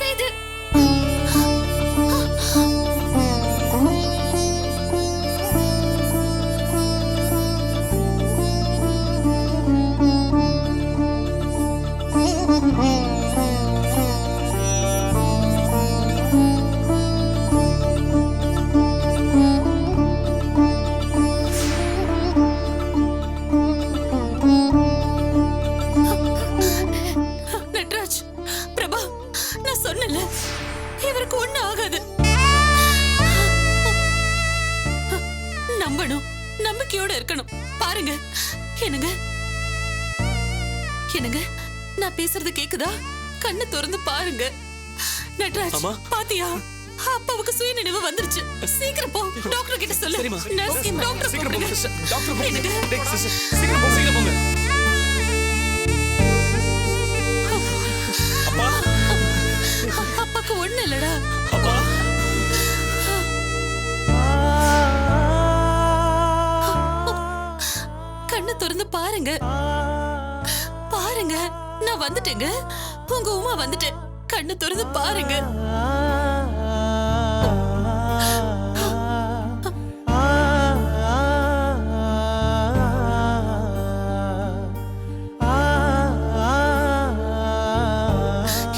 செய்து நட்ராஜ், பிரபா, நான் சொன்னல இவருக்கு ஒண்ணு ஆகாது. நம்பணும், நம்பிக்கையோட இருக்கணும். பாருங்க. என்னங்க என்னங்க, நான் பேசுறது கேக்குதா? கண்ணு திறந்து பாருங்க. நட்ராஜ், பாத்தியா? அப்பாவுக்கு சுயநினைவு வந்துருச்சு. சீக்கிரம் போ, டாக்டர் கிட்ட சொல்லு. நர்ஸ், டாக்டர் சீக்கிரம் போங்க. கூப்பிடுங்க. டாக்டர் போங்க. என்னங்க? டேய், சிஸ்டர், சீக்கிரம் போங்க, சீக்கிரம் போங்க. அப்பா, அப்பாக்கு ஒண்ணு இல்லடா. அப்பா. கண்ணு திறந்து பாருங்க. பாருங்க, நான் வந்துட்டேங்க. உங்க உமா வந்துட்டேன். கண்ணு திறந்து பாருங்க.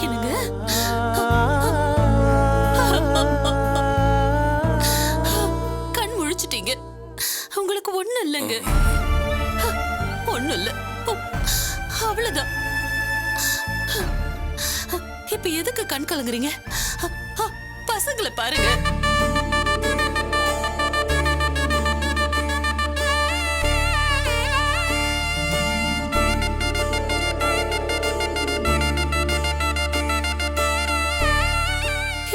என்னங்க? கண் முழிச்சிட்டீங்க. உங்களுக்கு ஒண்ணு இல்லைங்க. ஒண்ணு இல்ல. அவ்வளவுதான். இப்ப எதுக்கு கண் கலங்குறீங்க? பசங்களை பாருங்க.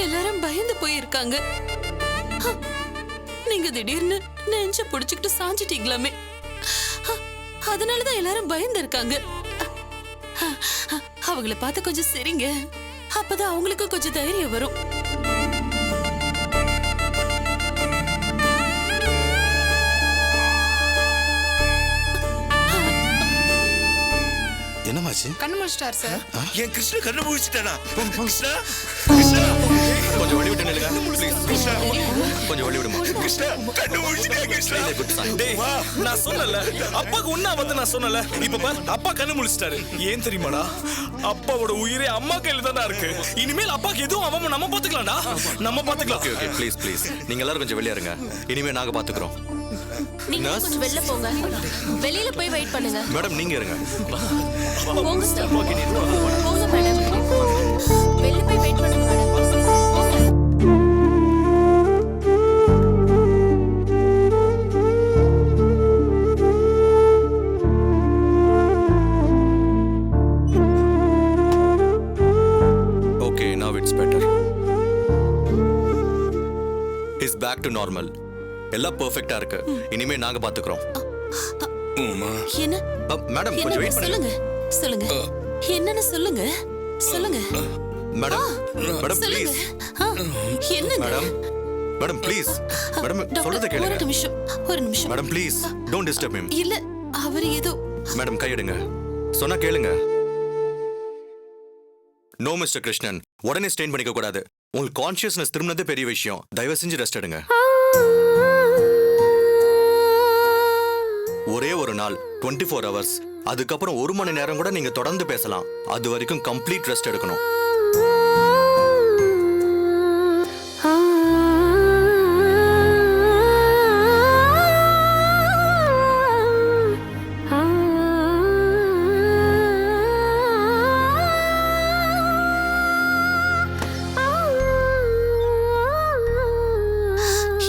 எல்லாரும் பயந்து போயிருக்காங்க. நீங்க திடீர்னு நெஞ்ச புடிச்சுக்கிட்டு சாஞ்சிட்டீங்களாமே. அதனாலதான் எல்லாரும் பயந்து இருக்காங்க. அவங்கள பார்த்து கொஞ்சம் சரிங்க. அப்பதான் அவங்களுக்கு கொஞ்சம் தைரியம் வரும். என்னமாச்சு? கண்ணு முடிச்சிட்டார் சார். என் கிருஷ்ண கண்ணு முழிச்சிட்டானா? கிருஷ்ணா, கிருஷ்ணா, கொஞ்சம் வழி விட்டு நில்லுங்க. ப்ளீஸ். கிருஷ்ணா, கொஞ்சம் வழி விடுமா. கிருஷ்ணா, கண்ணு முழிச்சிட்டா கிருஷ்ணா. டேய், நான் சொன்னல, அப்பாக்கு ஒண்ணா வந்து நான் சொன்னல. இப்ப பாரு, அப்பா கண்ணு முழிச்சிட்டாரு. ஏன் தெரியுமாடா? அப்பாவோட உயிரே அம்மா கையில தான்டா இருக்கு. இனிமேல் அப்பாக்கு எதுவும் ஆகாம நம்ம பாத்துக்கலாம்டா. நம்ம பாத்துக்கலாம். ஓகே ஓகே, ப்ளீஸ் ப்ளீஸ், நீங்க எல்லாரும் கொஞ்சம் வெளிய இருங்க. இனிமே நாங்க பாத்துக்கிறோம். நீங்க கொஞ்சம் வெளில போங்க. வெளியில போய் வெயிட் பண்ணுங்க. மேடம் நீங்க இருங்க. போங்க சார். போங்க மேடம். வெளில போய் வெயிட் பண்ணுங்க மேடம். போங்க. Okay, now it's better. Is back to normal. எல்லாம் பெர்ஃபெக்ட்டா இருக்கு. இனிமே நாங்க பாத்துக்கிறோம். என்ன? மேடம் கொஞ்சம் வெயிட் சொல்லுங்க. சொல்லுங்க. என்னன்னு சொல்லுங்க. சொல்லுங்க. மேடம், மேடம் சொல்லுங்க. ப்ளீஸ். என்னங்க? Madam, madam please. மேடம் சொல்றத டாக்டர், கேளுங்க. ஒரு நிமிஷம். ஒரு நிமிஷம். Madam please, don't disturb him. இல்ல, அவர் ஏதோ. மேடம் கையெடுங்க. சொன்னா கேளுங்க. நோ மிஸ்டர் கிருஷ்ணன், உடனே ஸ்டெயின் பண்ணிக்க கூடாது. உங்களுக்கு கான்ஷியஸ்னஸ் திரும்பினதே பெரிய விஷயம். தயவு செஞ்சு ரெஸ்ட் எடுங்க. ஒரே ஒரு நாள் 24 hours, அதுக்கப்புறம் 1 மணி நேரம் கூட நீங்க தொடர்ந்து பேசலாம். அது வரைக்கும் கம்ப்ளீட் ரெஸ்ட் எடுக்கணும்.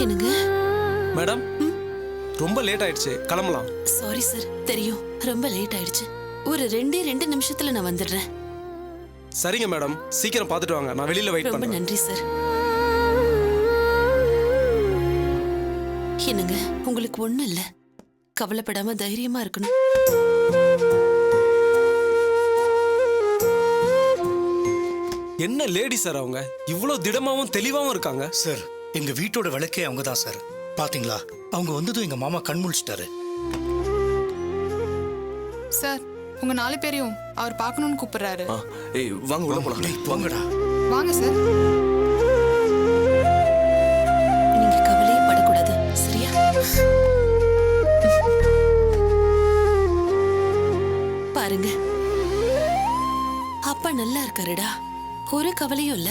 என்னங்க? மேடம், ரொம்ப லேட் ஆயிடுச்சு, கிளம்பலாம். சாரி சார், தெரியும் ரொம்ப லேட் ஆயிடுச்சு. ஒரு 2 நிமிஷத்துல நான் வந்துடுறேன். சரிங்க மேடம், சீக்கிரம் பார்த்துட்டு வாங்க. நான் வெளியில வெயிட் ரொம்ப பண்றேன். நன்றி சார். என்னங்க, உங்களுக்கு ஒண்ணும் இல்ல. கவலைப்படாம தைரியமா இருக்கணும். என்ன லேடி சார் அவங்க, இவ்வளவு திடமாவும் தெளிவாவும் இருக்காங்க. சார், எங்க வீட்டோட விளக்கே அவங்க தான் சார். பாத்தீங்களா, அவங்க வந்ததும் எங்க மாமா கண் முழிச்சிட்டாரு. சார், உங்க 4 பேரையும் அவர் பார்க்கணும்னு கூப்பிடுறாரு. ஏய் வாங்க உள்ள போலாம். டேய், போங்கடா. வாங்க சார். நீங்க கவலையே படக்கூடாது, சரியா? பாருங்க, அப்பா நல்லா இருக்காருடா, ஒரு கவலையும் இல்ல.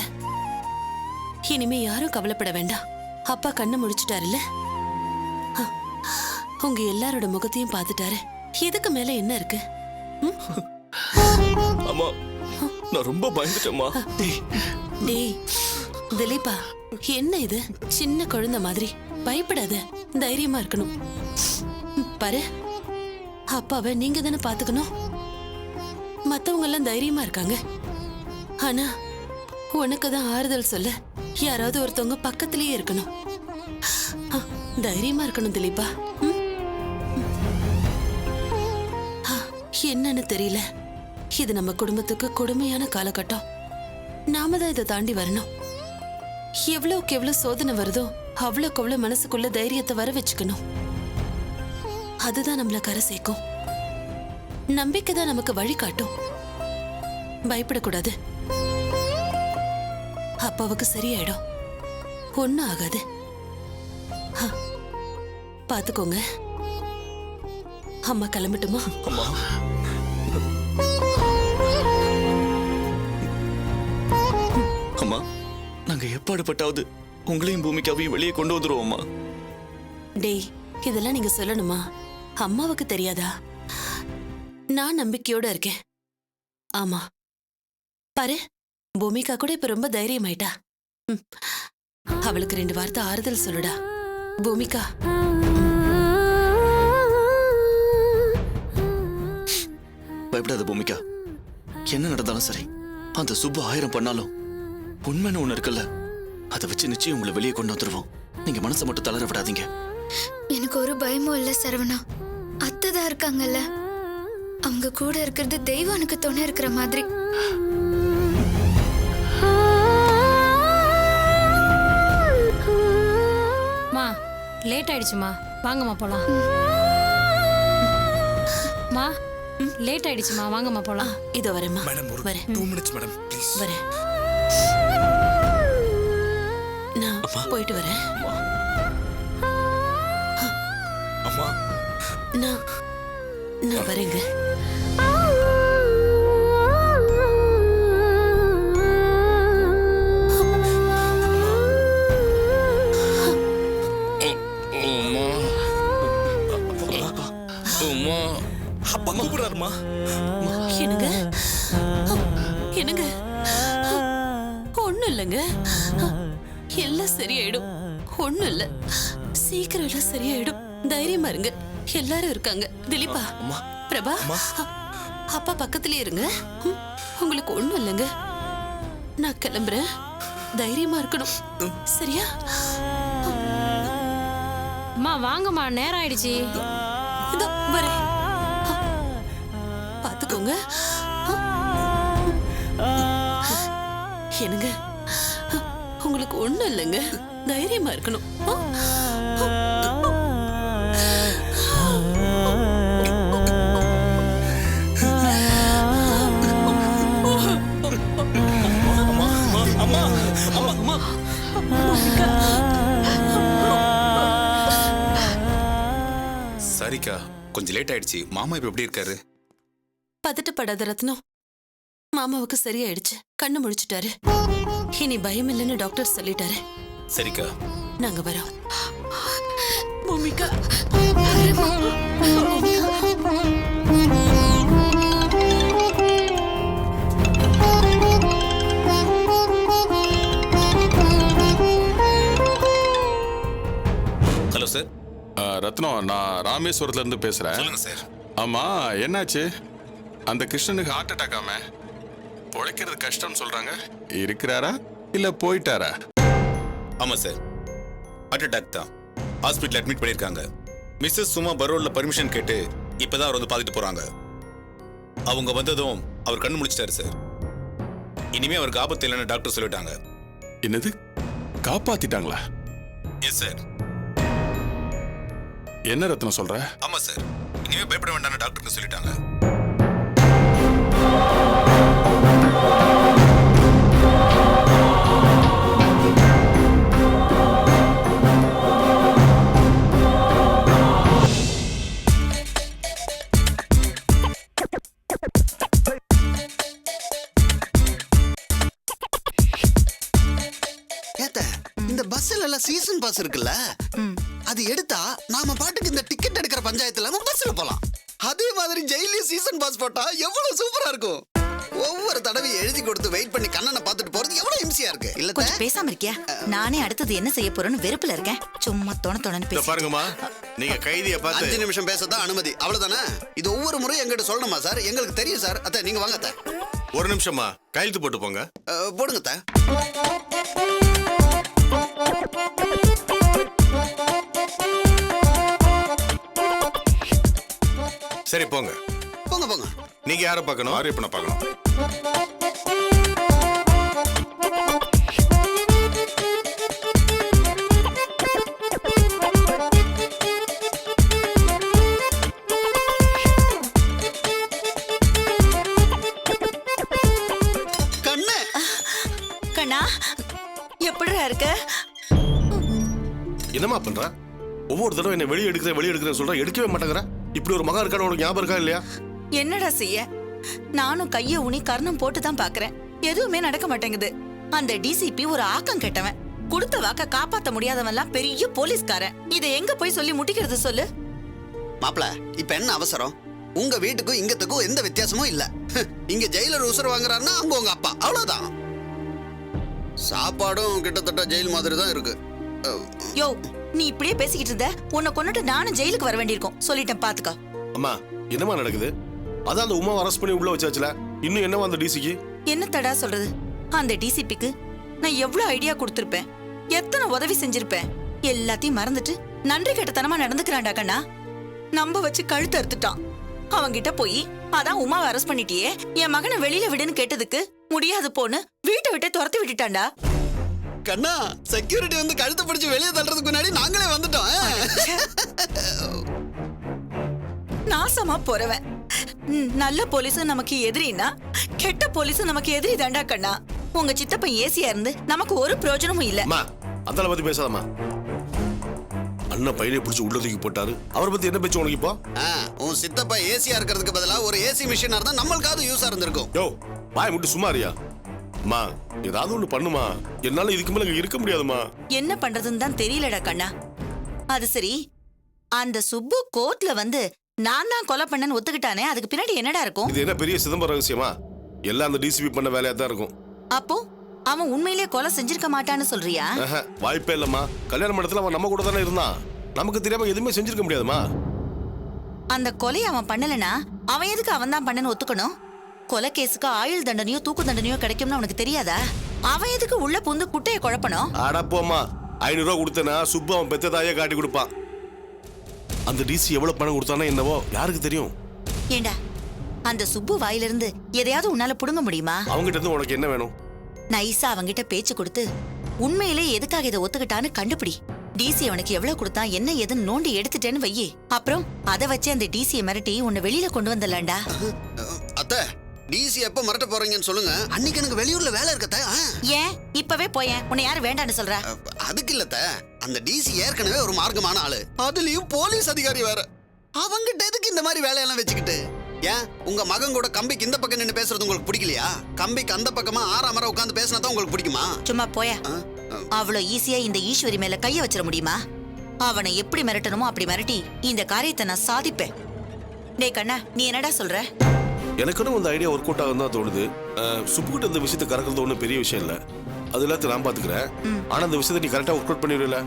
இனிமே யாரும் கவலைப்பட வேண்டாம். அப்பா கண்ணை முடிச்சிட்டாருல்ல, உங்க எல்லாரோட முகத்தையும் பார்த்துட்டாரு. இதுக்கு மேல என்ன இருக்கு? அம்மா, நான் ரொம்ப பயந்துட்டேம்மா. டேய் திலீபா, என்ன இது சின்ன குழந்தை மாதிரி? பயப்படாத, தைரியமா இருக்கணும். பாரு, அப்பாவை நீங்க தானே பாத்துக்கணும். மத்தவங்க எல்லாம் தைரியமா இருக்காங்க. ஆனா உனக்கு தான் ஆறுதல் சொல்ல யாராவது ஒருத்தவங்க பக்கத்திலேயே இருக்கணும். தைரியமா இருக்கணும் திலீபா. என்னன்னு தெரியல, இது நம்ம குடும்பத்துக்கு கொடுமையான காலகட்டம். நாம தான் இதை தாண்டி வரணும். எவ்வளவுக்கு எவ்வளவு சோதனை வருதோ அவ்வளவுக்கு அவ்வளவு மனசுக்குள்ள தைரியத்தை வர வச்சுக்கணும். அதுதான் நம்மள கரை சேர்க்கும். நம்பிக்கை தான் நமக்கு வழி காட்டும். பயப்படக்கூடாது. அப்பாவுக்கு சரியாயிடும், ஒண்ணும் ஆகாது. பாத்துக்கோங்க. அம்மா கிளம்பட்டுமா? அம்மா, அம்மா, நாங்க எப்பாடுபட்டாவது உங்களையும் பூமிக்காவையும் வெளியே கொண்டு வந்துருவோம்மா. டேய், இதெல்லாம் நீங்க சொல்லணுமா? அம்மாவுக்கு தெரியாதா? நான் நம்பிக்கையோட இருக்கேன். ஆமா, பாரு, பூமிகா கூட இப்ப ரொம்ப தைரியமாயிட்டா. அவளுக்கு 2 வார்த்தை ஆறுதல் சொல்லுடா பூமிகா. பயப்படாத பூமிகா, என்ன நடந்தாலும் சரி, அந்த சுப்பு 1000 பண்ணாலும் உண்மைன்னு ஒண்ணு இருக்குல்ல, அதை வச்சு நிச்சயம் உங்களை வெளியே கொண்டு வந்துருவோம். நீங்க மனசை மட்டும் தளர விடாதீங்க. எனக்கு ஒரு பயமும் இல்ல சரவணா. அத்தைதான் இருக்காங்கல்ல, அவங்க கூட இருக்கிறது தெய்வானுக்கு துணை இருக்கிற மாதிரி. மா, லேட் ஆயிடுச்சுமா, வாங்கம்மா போலாம். மா, லேட் ஆயிடுச்சுமா, வாங்கம்மா போலாம். இதோ வரேம்மா. மேடம், ஒரு வரேன். 2 மினிட்ஸ் மேடம், ப்ளீஸ். வரேன். நான் போயிட்டு வரேன். அம்மா, நான் வரேங்க. அப்பா கூப்பிடுறாருமா. என்னங்க என்னங்க? ஒண்ணும் இல்லைங்க, எல்லாம் சரியாயிடும். ஒண்ணும் இல்ல, சீக்கிரம் எல்லாம் சரியாயிடும். தைரியமா இருங்க, எல்லாரும் இருக்காங்க. திலீபா, பிரபா, அப்பா பக்கத்திலே இருங்க. உங்களுக்கு ஒண்ணும் இல்லைங்க. நான் கிளம்புறேன். தைரியமா இருக்கணும், சரியா? அம்மா வாங்கம்மா, நேரம் ஆயிடுச்சு. இதோ வரேன், பாத்துக்கோங்க. என்னங்க, உங்களுக்கு ஒண்ணும் இல்லைங்க, தைரியமா இருக்கணும். சரிக்கா, கொஞ்சம் லேட் ஆயிடுச்சு. மாமா இப்ப எப்படி இருக்காரு? பதட்டப்படாத ரத்னம், மாமாவுக்கு சரியாயிடுச்சு. கண்ணு முழிச்சிட்டாரு. இனி பயம் இல்லைன்னு டாக்டர் சொல்லிட்டாரு. சரிக்கா, நாங்க வரோம். Bhumika, hello sir. ரத்னம், நான் ராமேஸ்வரத்துல இருந்து பேசுறேன். சொல்லுங்க சார். ஆமா, என்னாச்சு? அந்த கிருஷ்ணனுக்கு ஹார்ட் அட்டாக் ஆமே, பொழைக்கிறது கஷ்டம்னு சொல்றாங்க. இருக்கிறாரா இல்ல போயிட்டாரா? ஆமா சார், ஹார்ட் அட்டாக் தான். ஹாஸ்பிட்டல் அட்மிட் பண்ணிருக்காங்க. மிஸ்ஸஸ் சும்மா பரோல்ல பர்மிஷன் கேட்டு இப்பதான் அவர் வந்து பார்த்துட்டு போறாங்க. அவங்க வந்ததும் அவர் கண்ணு முழிச்சிட்டாரு சார். இனிமே அவருக்கு ஆபத்து இல்லைன்னு டாக்டர் சொல்லிட்டாங்க. என்னது, காப்பாத்திட்டாங்களா? Yes sir. என்ன ரத்னம் சொல்ற? ஆமா சார், இனிமே பயப்பட வேண்டாம்னு டாக்டருக்கு சொல்லிட்டாங்க. பஸ்ல எல்லாம் சீசன் பாஸ் இருக்குல்ல, அது எடுத்தா நாம பாட்டுக்கு இந்த டிக்கெட் எடுக்கிற பஞ்சாயத்துல இல்லாம பஸ்ல போலாம். அதே மாதிரி ஜெயிலையும் சீசன் பாஸ் போட்டா எவ்வளவு சூப்பரா இருக்கும். ஒவ்வொரு தடவை எழுதி கொடுத்து வெயிட் பண்ணி கண்ணனை பார்த்துட்டு போறது எவ்வளவு இம்சியா இருக்கு இல்ல? கொஞ்சம் பேசாம இருக்கியா? நானே அடுத்தது என்ன செய்ய போறேன்னு வெறுப்புல இருக்கேன். சும்மா தொணன்னு பேச பாருங்கம்மா, நீங்க கைதியை பார்த்து 5 நிமிஷம் பேசதான் அனுமதி, அவ்வளவுதானே? இது ஒவ்வொரு முறையும் எங்கிட்ட சொல்லணுமா சார்? எங்களுக்கு தெரியும் சார். அத்தை நீங்க வாங்க அத்தை. ஒரு நிமிஷமா கையெழுத்து போட்டு போங்க. போடுங்க அத்தை. சரி போங்க போங்க போங்க. நீங்க யாரை பார்க்கணும்? ஆரியப்பனை பார்க்கணும். கண்ணு கண்ணா, எப்படிடா இருக்க? என்னம்மா பண்ற? ஒவ்வொரு தடவை என்ன வெளியே எடுக்கிறேன் சொல்ற, எடுக்கவே மாட்டேங்கிற. இப்படி ஒரு மகன் இருக்கான்னு உனக்கு ஞாபகம் இருக்கா இல்லையா? என்னடா செய்ய? நானும் கைய ஊனி கர்ணம் போட்டு தான் பாக்குறேன். எதுவுமே நடக்க மாட்டேங்குது. அந்த டிசிபி ஒரு ஆக்கம் கெட்டவன். கொடுத்த வாக்க காப்பாத்த முடியாதவன்லாம் பெரிய போலீஸ்காரன். இதை எங்க போய் சொல்லி முட்டிக்கிறது சொல்லு? மாப்ள, இப்ப என்ன அவசரம்? உங்க வீட்டுக்கும் இங்கத்துக்கும் எந்த வித்தியாசமும் இல்ல. இங்க ஜெயிலர் உசுர் வாங்குறாருன்னா அங்க உங்க அப்பா, அவ்வளவுதான். சாப்பாடும் கிட்டத்தட்ட ஜெயில் மாதிரி தான் இருக்கு. யோ, நீ இப்படியே பேசிக்கிட்டு இருந்த உன்னை கொன்னுட்டு நானும் ஜெயிலுக்கு வர வேண்டியிருக்கும். சொல்லிட்டேன் பாத்துக்கோ. அம்மா, என்னம்மா நடக்குது? அதான் அந்த உமா அரெஸ்ட் பண்ணி உள்ள வச்சாச்சுல, இன்னும் என்னவா அந்த டிசிக்கு? என்னத்தடா சொல்றது? அந்த டிசிபிக்கு நான் எவ்வளவு ஐடியா கொடுத்திருப்பேன், எத்தனை உதவி செஞ்சிருப்பேன். எல்லாத்தையும் மறந்துட்டு நன்றி கெட்டத்தனமா நடந்துக்கிறான்டா கண்ணா. நம்ப வச்சு கழுத்து அறுத்துட்டான். அவங்கிட்ட போய் அதான் உமாவை அரெஸ்ட் பண்ணிட்டியே, என் மகனை வெளியில விடுன்னு கேட்டதுக்கு முடியாது போன்னு வீட்டை விட்டே துரத்தி விட்டுட்டான்டா. கண்ணா, செக்யூரிட்டி வந்து கழுத்தை பிடிச்சு வெளியே தள்ளுறதுக்கு முன்னாடி நாங்களே வந்துட்டோம். நாசமா போறவன். நல்ல போலீஸும் நமக்கு எதிரின்னா கெட்ட போலீஸும் நமக்கு எதிரி தாண்டா கண்ணா. உங்க சித்தப்பன் ஏசியா இருந்து நமக்கு ஒரு பிரயோஜனமும் இல்ல. அதனால பத்தி பேசாதம்மா. அண்ணன் பையனை பிடிச்சி உள்ள தூக்கி போட்டாரு, அவரை பத்தி என்ன பேச்சு உனக்கு இப்போ? உன் சித்தப்பா ஏசியா இருக்கிறதுக்கு பதிலா ஒரு ஏசி மிஷினா இருந்தா நம்மளுக்காவது யூஸா இருந்திருக்கும். யோ, வாய் முட்டு சும்மாரியா? அம்மா, ஏதாவது ஒண்ணு பண்ணுமா, என்னால இதுக்கு மேல இருக்க முடியாதுமா. என்ன பண்றதுன்னு தான் தெரியலடா கண்ணா. அது சரி, அந்த சுப்பு கோர்ட்ல வந்து நான் தான் கொலை பண்ணேன்னு ஒத்துக்கிட்டானே, அதுக்கு பின்னாடி என்னடா இருக்கும்? இது என்ன பெரிய சிதம்பரம் ரகசியமா? எல்லாம் அந்த டிசிபி பண்ண வேலையா தான் இருக்கும். அப்போ அவன் உண்மையிலேயே கொலை செஞ்சிருக்க மாட்டான்னு சொல்றியா? வாய்ப்பே இல்லம்மா. கல்யாண மண்டபத்துல அவன் நம்ம கூட தானே இருந்தான். நமக்கு தெரியாம எதுவுமே செஞ்சிருக்க முடியாதுமா. அந்த கொலையை அவன் பண்ணலனா அவன் எதுக்கு அவன் தான் பண்ணன்னு ஒத்துக்கணும்? கொலை கேஸுக்கு ஆயுள் தண்டனையோ தூக்கு தண்டனையோ கிடைக்கும்னு அவனுக்கு தெரியாதா? அவன் எதுக்கு உள்ள புந்து குட்டையை குழப்பணும்? அடப்போம்மா, 500 ரூபா கொடுத்தனா சுப்பு அவன் பெத்த தாயே காட்டி கொடுப்பான். அந்த டிசி எவ்வளவு பணம் கொடுத்தானோ என்னவோ யாருக்கு தெரியும்? ஏண்டா, அந்த சுப்பு வாயிலிருந்து எதையாவது உன்னால புடுங்க முடியுமா? அவங்கிட்ட இருந்து உனக்கு என்ன வேணும்? நைஸா அவங்கிட்ட பேச்சு கொடுத்து உண்மையிலே எதுக்காக இதை ஒத்துக்கிட்டான்னு கண்டுபிடி. டிசி அவனுக்கு எவ்வளவு கொடுத்தா என்ன ஏதுன்னு நோண்டி எடுத்துட்டேன்னு வையே. அப்புறம் அதை வச்சு அந்த டிசியை மிரட்டி உன்னை வெளியில கொண்டு வந்துடலாம்டா. அத்தை, டிசி எப்ப மிரட்ட போறீங்கன்னு சொல்லுங்க. அன்னைக்கு எனக்கு வெளியூர்ல வேலை இருக்கத்த. ஏன் இப்பவே போயேன்? உன்னை யாரு வேண்டான்னு சொல்ற? அதுக்கு இல்லத்த, அந்த டிசி ஏற்கனவே ஒரு மார்க்கமான ஆளு, அதுலயும் போலீஸ் அதிகாரி வேற. அவங்கிட்ட எதுக்கு இந்த மாதிரி வேலையெல்லாம் வச்சுக்கிட்டு? ஏன் உங்க மகன் கூட கம்பிக்கு இந்த பக்கம் நின்று பேசுறது உங்களுக்கு பிடிக்கலையா? கம்பிக்கு அந்த பக்கமா 6 மரம் உட்காந்து பேசினா தான் உங்களுக்கு பிடிக்குமா? சும்மா போய. அவ்வளவு ஈஸியா இந்த ஈஸ்வரி மேல கைய வச்சிட முடியுமா? அவனை எப்படி மிரட்டணுமோ அப்படி மிரட்டி இந்த காரியத்தை நான் சாதிப்பேன். டேய் கண்ணா, நீ என்னடா சொல்ற? எனக்கும் இந்த ஐடியா ஒர்க் அவுட் ஆகும் தான் தோணுது. சுப்புக்கிட்ட இந்த விஷயத்தை கறக்கிறது ஒன்றும் பெரிய விஷயம் இல்லை. அது எல்லாத்தையும் நான் பாத்துக்கிறேன். ஆனா இந்த விஷயத்தை நீ கரெக்டா ஒர்க் அவுட் பண்ணிடுல?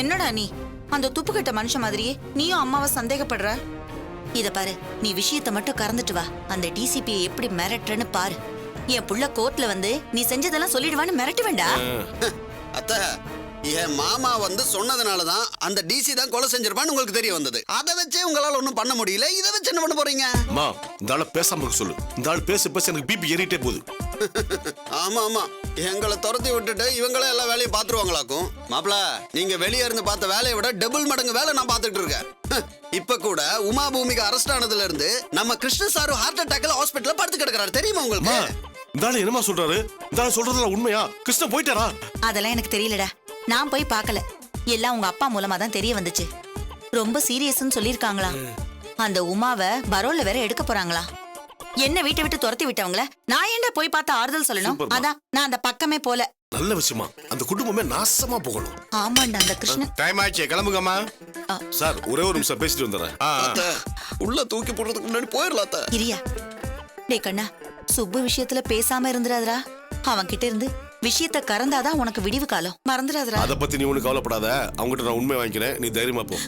என்னடா நீ அந்த துப்புக்கிட்ட மனுஷன் மாதிரியே நீயும் அம்மாவை சந்தேகப்படுற? இத பாரு, நீ விஷயத்தை மட்டும் கறந்துட்டு வா. அந்த டிசிபியை எப்படி மிரட்டுறன்னு பாரு. என் புள்ள கோர்ட்ல வந்து நீ செஞ்சதெல்லாம் சொல்லிடுவான்னு மிரட்டு வேண்டாம். அத்த, என் மாமா வந்து சொன்னதுனாலதான் அந்த டிசி தான் கொலை செஞ்சிருப்பான்னு உங்களுக்கு தெரிய வந்தது. அதை வச்சே உங்களால ஒண்ணும் பண்ண முடியல. இதை வச்சு என்ன பண்ண போறீங்க? அம்மா, இந்த ஆளை பேசாம இருக்க சொல்லு. இந்த ஆள் பேச பேச எனக்கு பிபி ஏறிட்டே போகுது. ஆமா ஆமா, எங்களை துரத்தி விட்டுட்டு இவங்களே எல்லா வேலையும் பாத்துருவாங்களாக்கும். மாப்பிள, நீங்க வெளியே இருந்து பார்த்த வேலையை விட டபுள் மடங்கு வேலை நான் பாத்துட்டு இருக்கேன். இப்ப கூட உமா பூமிக்கு அரெஸ்ட் ஆனதுல இருந்து நம்ம கிருஷ்ண சாரு ஹார்ட் அட்டாக்ல ஹாஸ்பிடல்ல படுத்து கிடக்குறாரு, தெரியுமா உங்களுக்கு? இந்த ஆளு என்னமா சொல்றாரு? இந்த ஆளு சொல்றதுல உண்மையா? கிருஷ்ண போயிட்டாரா? அதெல்லாம் எனக்கு தெரியலடா. நான் போய் பார்க்கல. எல்லாம் உங்க அப்பா மூலமா தான் தெரிய வந்துச்சு. ரொம்ப சீரியஸ்ன்னு சொல்லிருக்காங்களா. அந்த உமாவை பரோல்ல வேற எடுக்க போறாங்களா. என்ன வீட்டை விட்டு துரத்தி விட்டவங்கள நான் ஏன்டா போய் பார்த்து ஆறுதல் சொல்லணும்? அதான் நான் அந்த பக்கமே போல. நல்ல விஷயமா அந்த குடும்பமே நாசமா போகணும். ஆமாண்டா அந்த கிருஷ்ணன். டைம் ஆயிடுச்சு, கிளம்புங்கம்மா. சார் ஒரே ஒரு நிமிஷம் பேசிட்டு வந்துடுறேன். அத்தை, உள்ள தூக்கி போடுறதுக்கு முன்னாடி போயிடலாம் அத்தை. இரியா டே கண்ணா, சுப்பு விஷயத்துல பேசாம இருந்துராதரா. அவன் கிட்ட இருந்து விஷயத்த கறந்தாதான் உனக்கு விடிவு காலம். மறந்துடாதரா. அதை பத்தி நீ ஒண்ணு கவலைப்படாத. அவங்ககிட்ட நான் உண்மை வாங்கிக்கிறேன், நீ தைரியமா போ.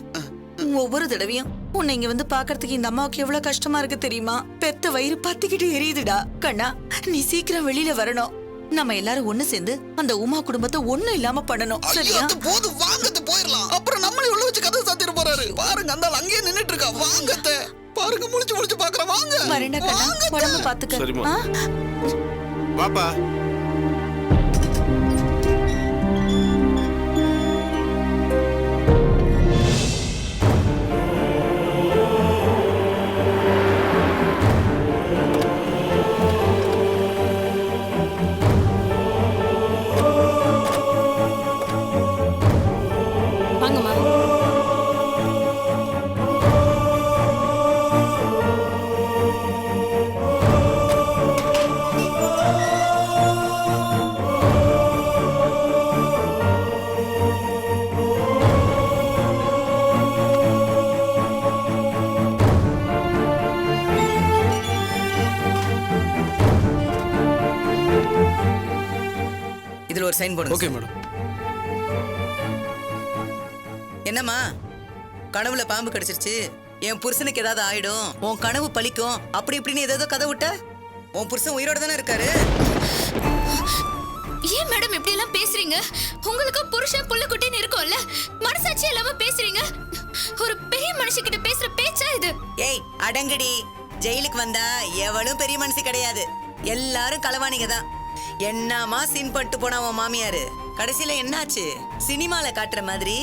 ஒவ்வொரு தடவையும் உன்னை இங்க வந்து பாக்குறதுக்கு இந்த அம்மாவுக்கு எவ்வளவு கஷ்டமா இருக்கு தெரியுமா? பெத்த வயிறு பத்திக்கிட்டு எரியுதுடா. கண்ணா, நீ சீக்கிரம் வெளியில வரணும். நம்ம எல்லாரும் ஒண்ணு சேர்ந்து அந்த உமா குடும்பத்தை ஒண்ணும் இல்லாம பண்ணணும். சரியா? போது வாங்கத்து போயிடலாம். அப்புறம் நம்மளே உள்ள வச்சு கதை சாத்திர போறாரு. பாருங்க அந்த ஆள் அங்கேயே நின்னுட்டு இருக்கா. வாங்கத்த பாருங்க, முழிச்சு முழிச்சு பாக்குறேன். வாங்க. வரேன்டா கண்ணா, உடம்பு பாத்துக்க. சரிம்மா. வாப்பா. வாங்கம்மா. இதுல ஒரு சைன் போடுங்க. Okay madam. என்னம்மா, கனவுல பாம்பு கடிச்சிருச்சு, என் புருஷனுக்கு ஏதாவது ஆயிடும், உன் கனவு பலிக்கும், அப்படி இப்படின்னு ஏதோ கதை விட்ட. உன் புருஷன் உயிரோட தானே இருக்காரு. ஏன் மேடம் இப்படி எல்லாம் பேசுறீங்க? உங்களுக்கு புருஷன் புள்ள குட்டின்னு இருக்கும்ல, மனசாட்சி இல்லாம பேசுறீங்க. ஒரு பெரிய மனுஷிக்கிட்ட பேசுற பேச்சா இது? ஏய் அடங்கடி, ஜெயிலுக்கு வந்தா எவளும் பெரிய மனுஷி கிடையாது, எல்லாரும் களவாணிங்க தான். என்னமா சீன் பட்டு போனா உன் மாமியாரு, கடைசியில என்னாச்சு? சினிமால காட்டுற மாதிரி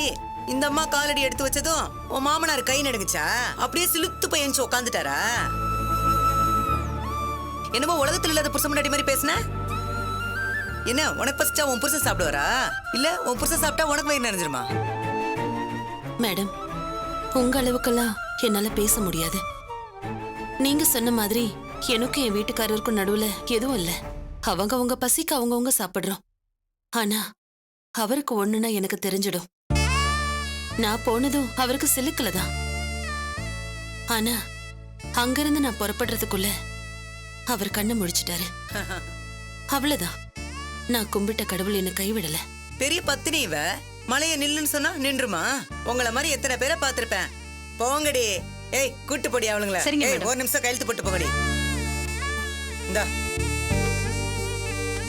இந்த அம்மா காலடி எடுத்து வச்சதும் உன் மாமனார் கை நடுங்குச்சா? அப்படியே சிலுத்து பையன் உட்காந்துட்டாரா? என்னமோ உலகத்துல இல்லாத புருஷன் முன்னாடி மாதிரி பேசுன. என்ன உனக்கு பசிச்சா உன் புருஷன் சாப்பிடுவாரா, இல்ல உன் புருஷன் சாப்பிட்டா உனக்கு வயிறு நிறைஞ்சிருமா? மேடம், உங்க அளவுக்கெல்லாம் என்னால பேச முடியாது. நீங்க சொன்ன மாதிரி எனக்கும் என் வீட்டுக்காரருக்கும் நடுவுல எதுவும் இல்ல. அவங்க பசிக்கு அவங்கவங்க சாப்பிடுறோம். ஆனா அவருக்கு ஒண்ணுன்னா எனக்கு தெரிஞ்சிடும். நான் போனதும் அவருக்கு சிலுக்கலதான். ஆனா அங்கிருந்து நான் புறப்படுறதுக்குள்ள அவர் கண்ணை முடிச்சிட்டாரு. அவ்வளவுதான். நான் கும்பிட்ட கடவுள் என்ன கைவிடல. பெரிய பத்தினி இவ. மலைய நில்லுன்னு சொன்னா நின்றுமா? உங்கள மாதிரி எத்தனை பேரை பாத்திருப்பேன். போங்கடி. ஏய் கூட்டு போடி அவளுங்கள. ஏய் ஒரு நிமிஷம் கையெழுத்து போட்டு போங்கடி. இந்தா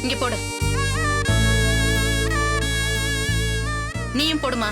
இங்க போடு. நீயும் போடுமா.